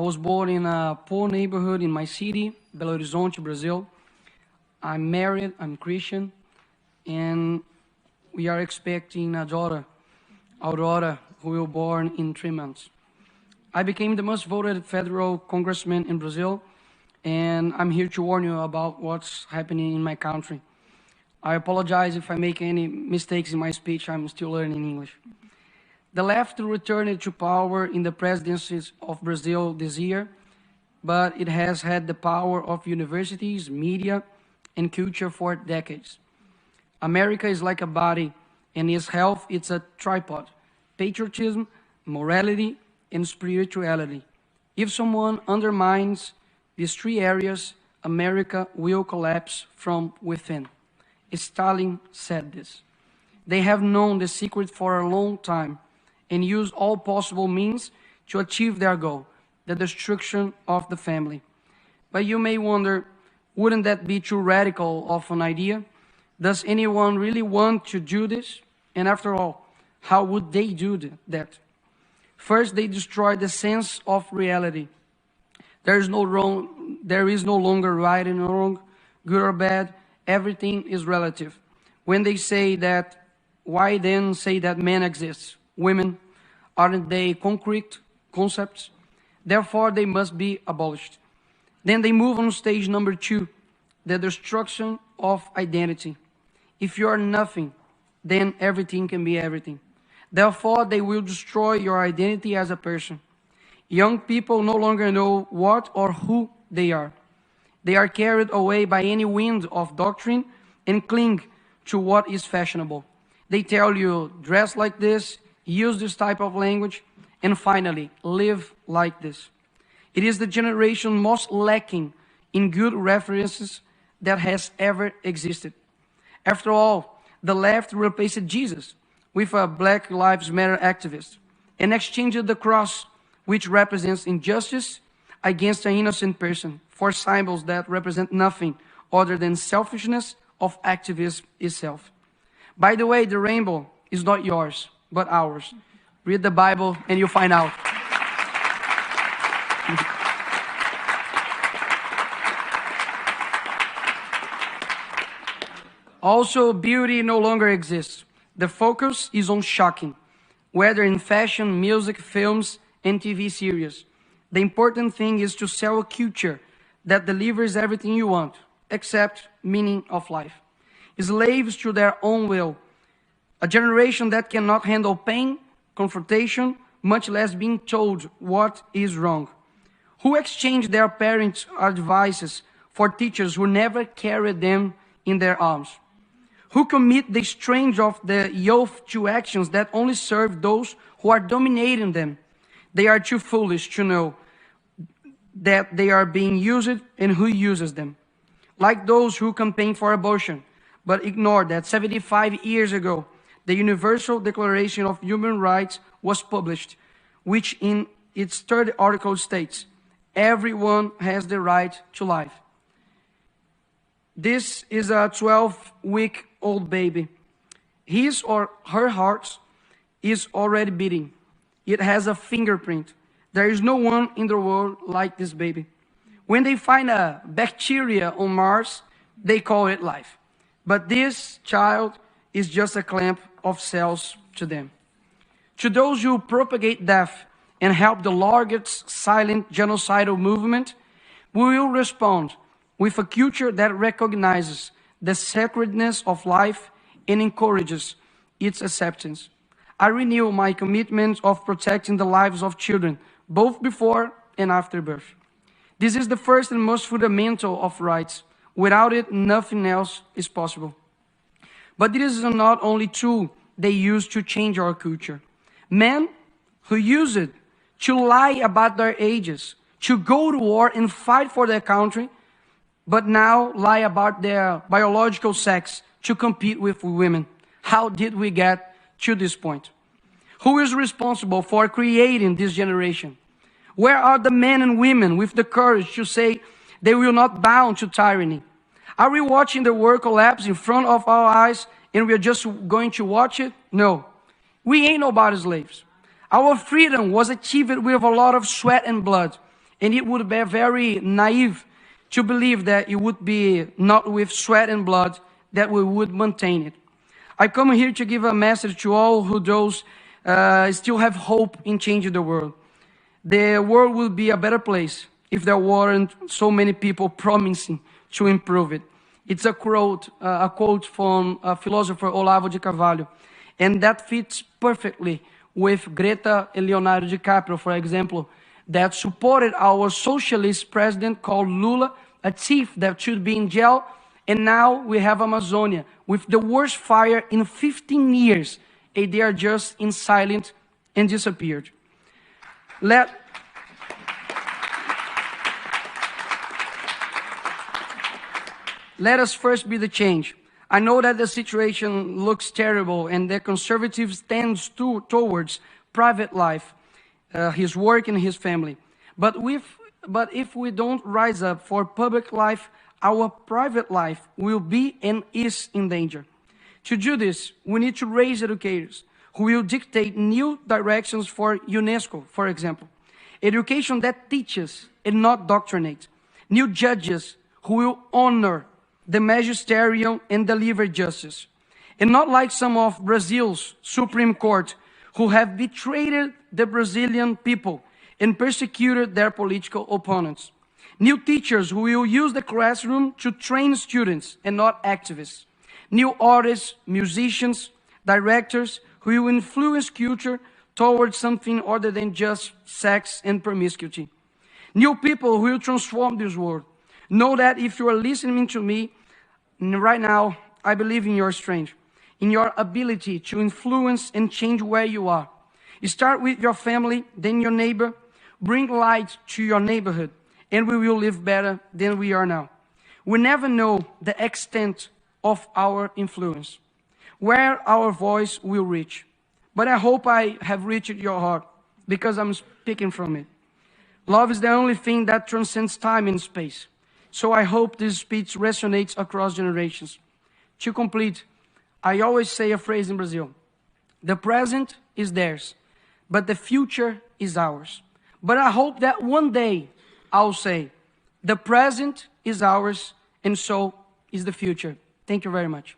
was born in a poor neighborhood in my city, Belo Horizonte, Brazil. I'm married, I'm Christian, and we are expecting a daughter, Aurora, who will be born in 3 months. I became the most voted federal congressman in Brazil, and I'm here to warn you about what's happening in my country. I apologize if I make any mistakes in my speech. I'm still learning English. The left returned to power in the presidencies of Brazil this year, but it has had the power of universities, media, and culture for decades. America is like a body, and its health is a tripod: patriotism, morality, and spirituality. If someone undermines these 3 areas, America will collapse from within. Stalin said this. They have known the secret for a long time and use all possible means to achieve their goal, the destruction of the family. But you may wonder, wouldn't that be too radical of an idea? Does anyone really want to do this? And after all, how would they do that? First, they destroy the sense of reality. There is no longer right and wrong, good or bad. Everything is relative. When they say that, why then say that man exists? Women, aren't they concrete concepts? Therefore, they must be abolished. Then they move on stage number 2, the destruction of identity. If you are nothing, then everything can be everything. Therefore, they will destroy your identity as a person. Young people no longer know what or who they are. They are carried away by any wind of doctrine and cling to what is fashionable. They tell you, dress like this, use this type of language, and finally, live like this. It is the generation most lacking in good references that has ever existed. After all, the left replaced Jesus with a Black Lives Matter activist and exchanged the cross, which represents injustice, against an innocent person for symbols that represent nothing other than selfishness of activism itself. By the way, the rainbow is not yours, but ours. Read the Bible and you'll find out. Also, beauty no longer exists. The focus is on shocking, whether in fashion, music, films, and TV series. The important thing is to sell a culture that delivers everything you want, except meaning of life. Slaves to their own will. A generation that cannot handle pain, confrontation, much less being told what is wrong. Who exchange their parents' advices for teachers who never carried them in their arms? Who commit the strange of the youth to actions that only serve those who are dominating them? They are too foolish to know that they are being used and who uses them. Like those who campaign for abortion, but ignore that 75 years ago, the Universal Declaration of Human Rights was published, which in its 3rd article states, everyone has the right to life. This is a 12-week-old baby. His or her heart is already beating. It has a fingerprint. There is no one in the world like this baby. When they find a bacteria on Mars, they call it life. But this child is just a clump of cells to them. To those who propagate death and help the largest silent genocidal movement, we will respond with a culture that recognizes the sacredness of life and encourages its acceptance. I renew my commitment of protecting the lives of children, both before and after birth. This is the first and most fundamental of rights. Without it, nothing else is possible. But this is not only tool they use to change our culture. Men who use it to lie about their ages, to go to war and fight for their country, but now lie about their biological sex to compete with women. How did we get to this point? Who is responsible for creating this generation? Where are the men and women with the courage to say they will not bow to tyranny? Are we watching the world collapse in front of our eyes and we are just going to watch it? No. We ain't nobody's slaves. Our freedom was achieved with a lot of sweat and blood. And it would be very naive to believe that it would be not with sweat and blood that we would maintain it. I come here to give a message to all who those still have hope in changing the world. The world will be a better place if there weren't so many people promising to improve it. It's a quote from philosopher Olavo de Carvalho, and that fits perfectly with Greta and Leonardo DiCaprio, for example, that supported our socialist president called Lula, a thief that should be in jail, and now we have Amazonia with the worst fire in 15 years, and they are just in silence and disappeared. Let us first be the change. I know that the situation looks terrible and the conservatives tend towards private life, his work and his family. But if we don't rise up for public life, our private life will be and is in danger. To do this, we need to raise educators who will dictate new directions for UNESCO, for example. Education that teaches and not doctrinates. New judges who will honor the magisterium and deliver justice. And not like some of Brazil's Supreme Court who have betrayed the Brazilian people and persecuted their political opponents. New teachers who will use the classroom to train students and not activists. New artists, musicians, directors who will influence culture towards something other than just sex and promiscuity. New people who will transform this world. Know that if you are listening to me right now, I believe in your strength, in your ability to influence and change where you are. You start with your family, then your neighbor. Bring light to your neighborhood, and we will live better than we are now. We never know the extent of our influence, where our voice will reach. But I hope I have reached your heart, because I'm speaking from it. Love is the only thing that transcends time and space. So I hope this speech resonates across generations. To complete, I always say a phrase in Brazil. The present is theirs, but the future is ours. But I hope that one day I'll say, the present is ours, and so is the future. Thank you very much.